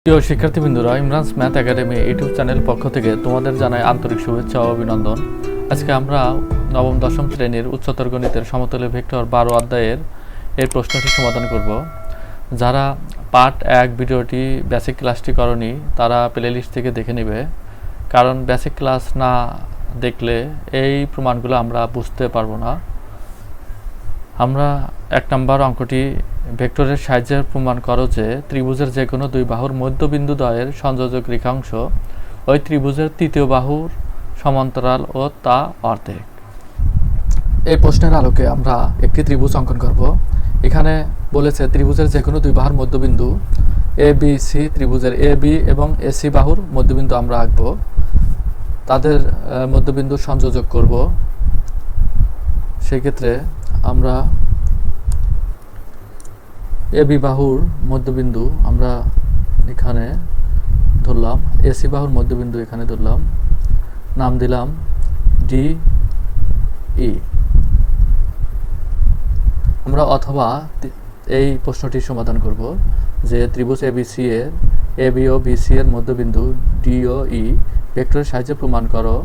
প্রিয় শিক্ষার্থীবৃন্দরা, Imran's math academy YouTube channel পক্ষ থেকে তোমাদের জানাই আন্তরিক শুভেচ্ছা ও অভিনন্দন। আজকে আমরা নবম দশম শ্রেণীর উচ্চতর গণিতের সমতলে ভেক্টর 12 অধ্যায়ের এই প্রশ্নটি সমাধান করব। যারা পার্ট 1 ভিডিওটি বেসিক ক্লাসটি করনি তারা প্লেলিস্ট থেকে দেখে নেবে, কারণ বেসিক ক্লাস না দেখলে এই প্রমাণগুলো আমরা বুঝতে পারবো না। আমরা 1 নম্বর অঙ্কটি ভেক্টরের সাহায্যে প্রমাণ করো যে ত্রিভুজের যে কোনো দুই বাহুর মধ্যবিন্দু দ্বয়ের সংযোজক রেখাংশ ওই ত্রিভুজের তৃতীয় বাহুর সমান্তরাল ও তা অর্ধেক। এই প্রশ্নের আলোকে আমরা একটি ত্রিভুজ অঙ্কন করব। এখানে বলেছে ত্রিভুজের যে কোনো দুই বাহুর মধ্যবিন্দু এ বি সি, ত্রিভুজের এ বি এবং এ সি বাহুর মধ্যবিন্দু আমরা আঁকব, তাদের মধ্যবিন্দু সংযোজক করব। সেক্ষেত্রে আমরা এ বি বাহুর মধ্যবিন্দু আমরা এখানে ধরলাম, এসি বাহুর মধ্যবিন্দু এখানে ধরলাম, নাম দিলাম ডি ই। আমরা অথবা এই প্রশ্নটি সমাধান করব যে ত্রিভুজ এবিসি এর এ বি ও বিসি এর মধ্যবিন্দু ডি ও ই ভেক্টরের সাহায্যে প্রমাণ করো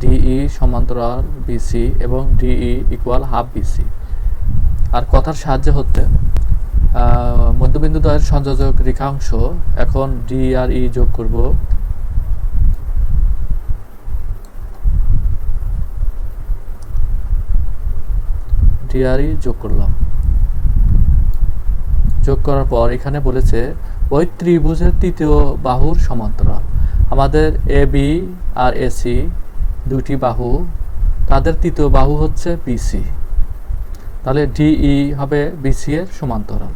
ডিই সমান্তরাল বিসি এবং ডিই ইকুয়াল হাফ বিসি। আর কথার সাহায্যে হচ্ছে মধ্যবিন্দু দ্বয়ের সংযোজক রেখাংশ, এখন ডি আর ই যোগ করব। ডি আর ই যোগ করলাম। যোগ করার পর এখানে বলেছে ওই ত্রিভুজের তৃতীয় বাহুর সমান্তরাল। আমাদের এ বি আর এসি দুটি বাহু, তাদের তৃতীয় বাহু হচ্ছে বিসি। তাহলে ডিই হবে বিসি এর সমান্তরাল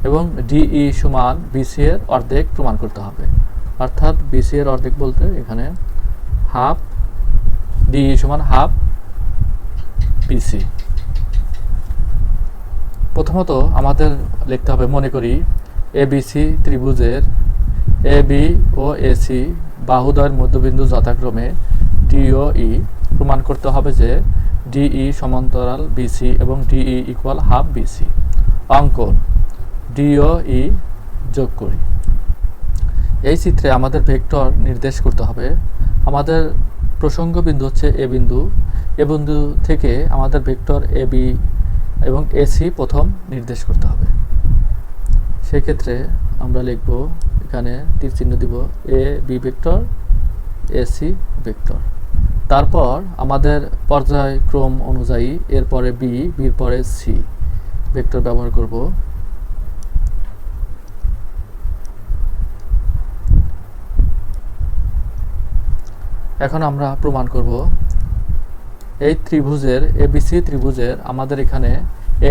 এবং ডিই সমান বিসি এর অর্ধেক প্রমাণ করতে হবে। অর্থাৎ বিসি এর অর্ধেক বলতে এখানে হাফ, ডিই সমান হাফ বিসি। প্রথমত আমাদের লিখতে হবে, মনে করি এবিসি ত্রিভুজের এ বি ও এসি বাহুদ্বয়ের মধ্যবিন্দু যথাক্রমে ডি ও ই। প্রমাণ করতে হবে যে ডিই সমান্তরাল বিসি এবং ডিই ইকুয়াল হাফ বিসি। অঙ্কন ডি ও ই যোগ করি। এই চিত্রে আমাদের ভেক্টর নির্দেশ করতে হবে। আমাদের প্রসঙ্গ বিন্দু হচ্ছে এ বিন্দু। এ বিন্দু থেকে আমাদের ভেক্টর এ বি এবং এসি প্রথম নির্দেশ করতে হবে। সেক্ষেত্রে আমরা লিখব, এখানে তীর চিহ্ন দিব, A B vector, AC vector. তারপর আমাদের পর্যায়ক্রম অনুযায়ী এরপরে বি, বির পরে সি ভেক্টর ব্যবহার করব। এখন আমরা প্রমাণ করব এই ত্রিভুজের এবিসি ত্রিভুজের আমাদের এখানে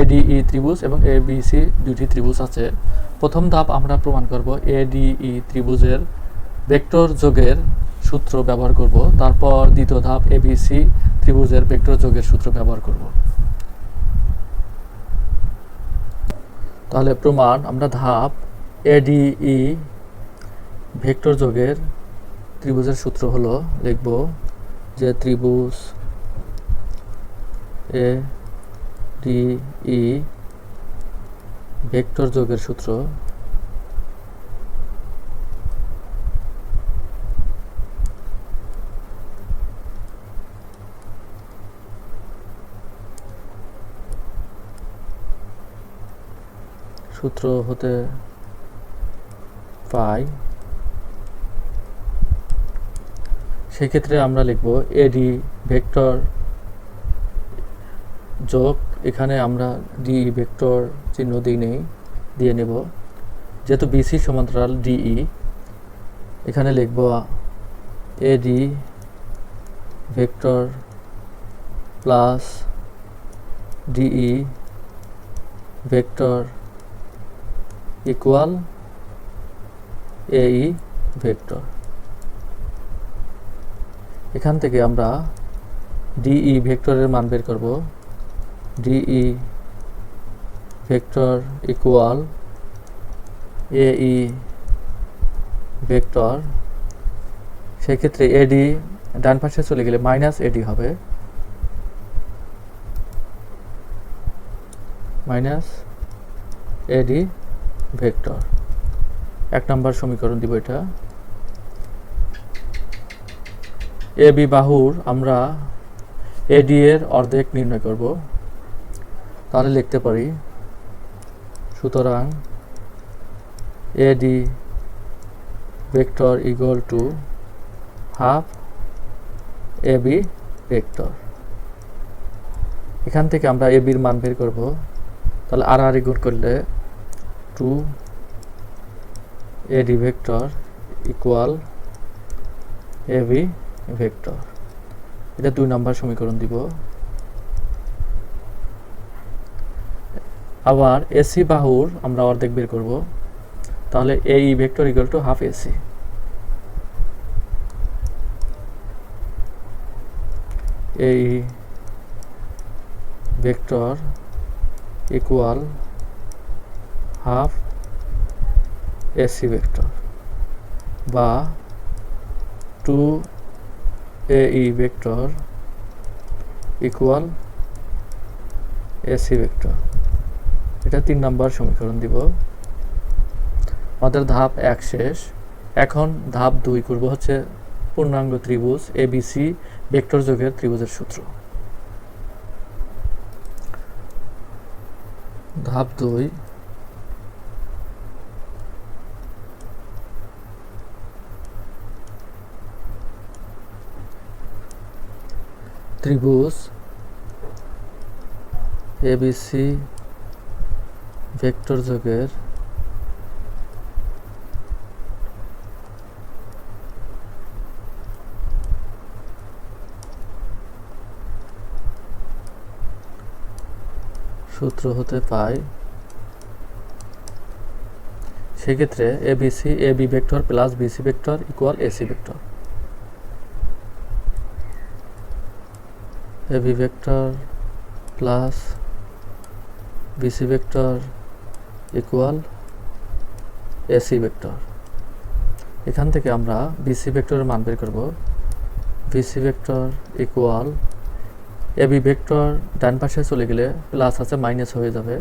এডিই ত্রিভুজ এবং এবিসি দুটি ত্রিভুজ আছে। প্রথম ধাপ আমরা প্রমাণ করব এডিই ত্রিভুজের ভেক্টর যোগের সূত্র ব্যবহার করব। তারপর দ্বিতীয় ধাপ এবিসি ত্রিভুজের ভেক্টর যোগের সূত্র ব্যবহার করব। তাহলে প্রমাণ, আমরা ধাপ এডিই ভেক্টর যোগের ত্রিভুজের সূত্র হলো, লিখব যে ত্রিভুজ এ ডিই ভেক্টর যোগের সূত্র হতে পাই। সেক্ষেত্রে আমরা লিখব এডি ভেক্টর যোগ, এখানে আমরা ডি ভেক্টর চিহ্ন দিয়ে নেব, যেহেতু বিসি সমান্তরাল ডিই। এখানে লিখব AD vector plus DE vector equal এই ভেক্টর। এখান থেকে আমরা ডিই ভেক্টরের মান বের করব। ডিই ভেক্টর ইকুয়াল এই ভেক্টর। সেক্ষেত্রে এডি ডান পাশে চলে গেলে মাইনাস এডি হবে, মাইনাস এডি ভেক্টর। 1 নম্বর সমীকরণ দিব এটা। এ বি বাহুর আমরা এডি এর অর্ধেক নির্ণয় করব, তাহলে লিখতে পারি সুতরাং AD vector equal to half AB vector. এখান থেকে আমরা এবির মান বের করব, তাহলে আর গুণ করলে 2 AD vector equal AB vector. এটা 2 নম্বর সমীকরণ দিব। আবার এসি বাহুর আমরা অর্ধেক বের করব, তাহলে এই vector equal to half AC. এই vector equal half AC vector, বা 2 এই ভেক্টর ইকুয়াল এসি ভেক্টর। এটা 3 নম্বর সমীকরণ দিব। আমাদের ধাপ 1 শেষ। এখন ধাপ 2 করব হচ্ছে পূর্ণাঙ্গ ত্রিভুজ এবিসি ভেক্টর যোগের ত্রিভুজের সূত্র। ধাপ 2, ত্রিভুজ এবিসি ভেক্টর যোগের সূত্র হতে পাই। সেক্ষেত্রে ABC AB vector plus BC vector equal AC vector. AB vector plus BC vector equal AC vector. এখান থেকে আমরা বিসি ভেক্টরের মান বের করব। BC vector equal AB vector ডান পাশে চলে গেলে প্লাস আছে মাইনাস হয়ে যাবে,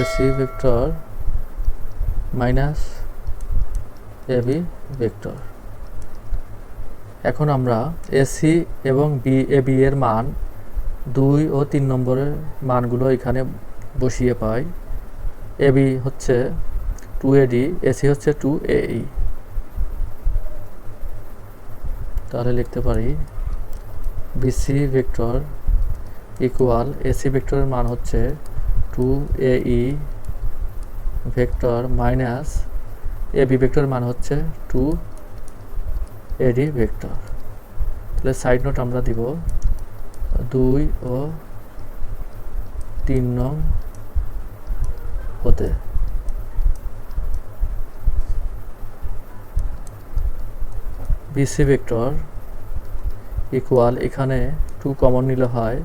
AC vector minus AB vector. এখন আমরা এসি এবং এবি এর মান 2 ও 3 নম্বরের মানগুলো এখানে বসিয়ে পাই। এবি হচ্ছে 2AD, এসি হচ্ছে 2AE। তাহলে লিখতে পারি বিসি ভেক্টর ইকুয়াল এসি ভেক্টরের মান হচ্ছে 2AE ভেক্টর মাইনাস এবি ভেক্টরের মান হচ্ছে 2AD ভেক্টর। তাহলে সাইড নোট আমরা দিব 2 ও 3 নং হতে। বিসি ভেক্টর ইকুয়াল এখানে 2 কমন নিলে হয়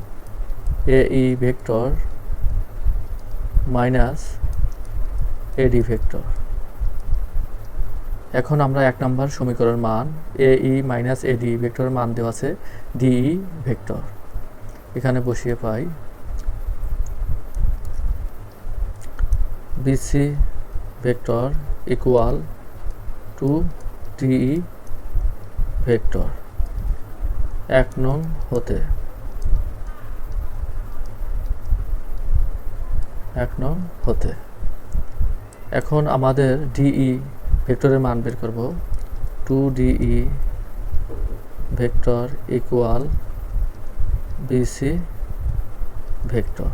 এই ভেক্টর মাইনাস এডি ভেক্টর। এখন আমরা 1 নম্বর সমীকরণ মান এই মাইনাস এডি ভেক্টরের মান দেওয়া আছে ডিই ভেক্টর, এখানে বসিয়ে পাই BC vector equal 2 DE vector 1 নং হতে। 1 নং হতে। এখন আমাদের ডিই ভেক্টরের মান বের করব। 2DE vector equal BC vector,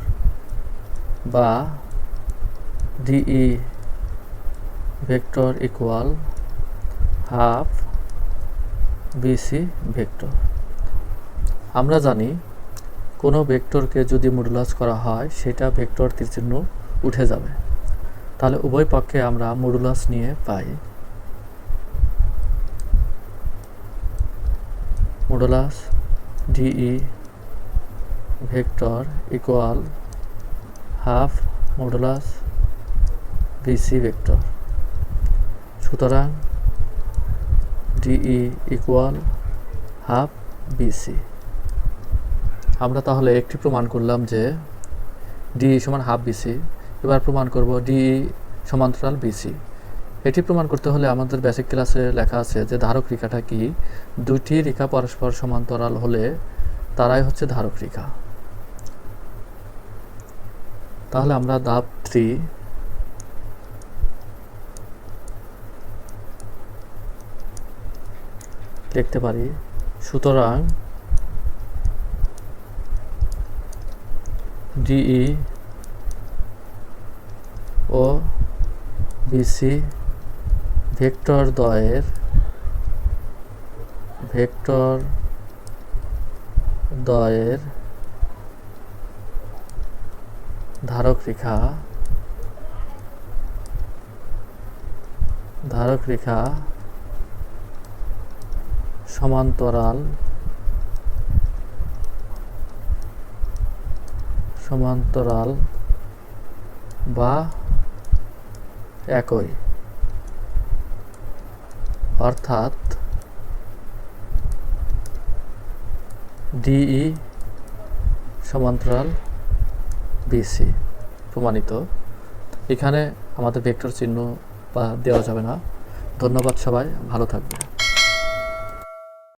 বা DE vector equal half BC vector. আমরা জানি কোনো ভেক্টরকে যদি মডুলাস করা হয় সেটা ভেক্টর তীর চিহ্ন উঠে যাবে, তাহলে উভয় পক্ষে আমরা মডুলাস নিয়ে পাই modulus DE vector equal half modulus BC vector. সুতরাং ডিই ইকুয়াল হাফ বিসি। আমরা তাহলে একটি প্রমাণ করলাম যে ডিই সমান হাফ বিসি এবার প্রমাণ করব ডিই সমান্তরাল বিসি। এটি প্রমাণ করতে হলে আমাদের বেসিক ক্লাসে লেখা আছে যে ধারক রেখাটা কি, দুইটি রেখা পরস্পর সমান্তরাল হলে তারাই হচ্ছে ধারক রেখা। তাহলে আমরা ধাপ 3 লিখতে পারি, সুতরাং ডিই ও বিসি ভেক্টর দ্বয়ের ধারক রেখা সমান্তরাল বা একই, অর্থাৎ ডিই সমান্তরাল বিসি প্রমাণিত। এখানে আমাদের ভেক্টর চিহ্ন বা দেওয়া যাবে না। ধন্যবাদ, সবাই ভালো থাকবে।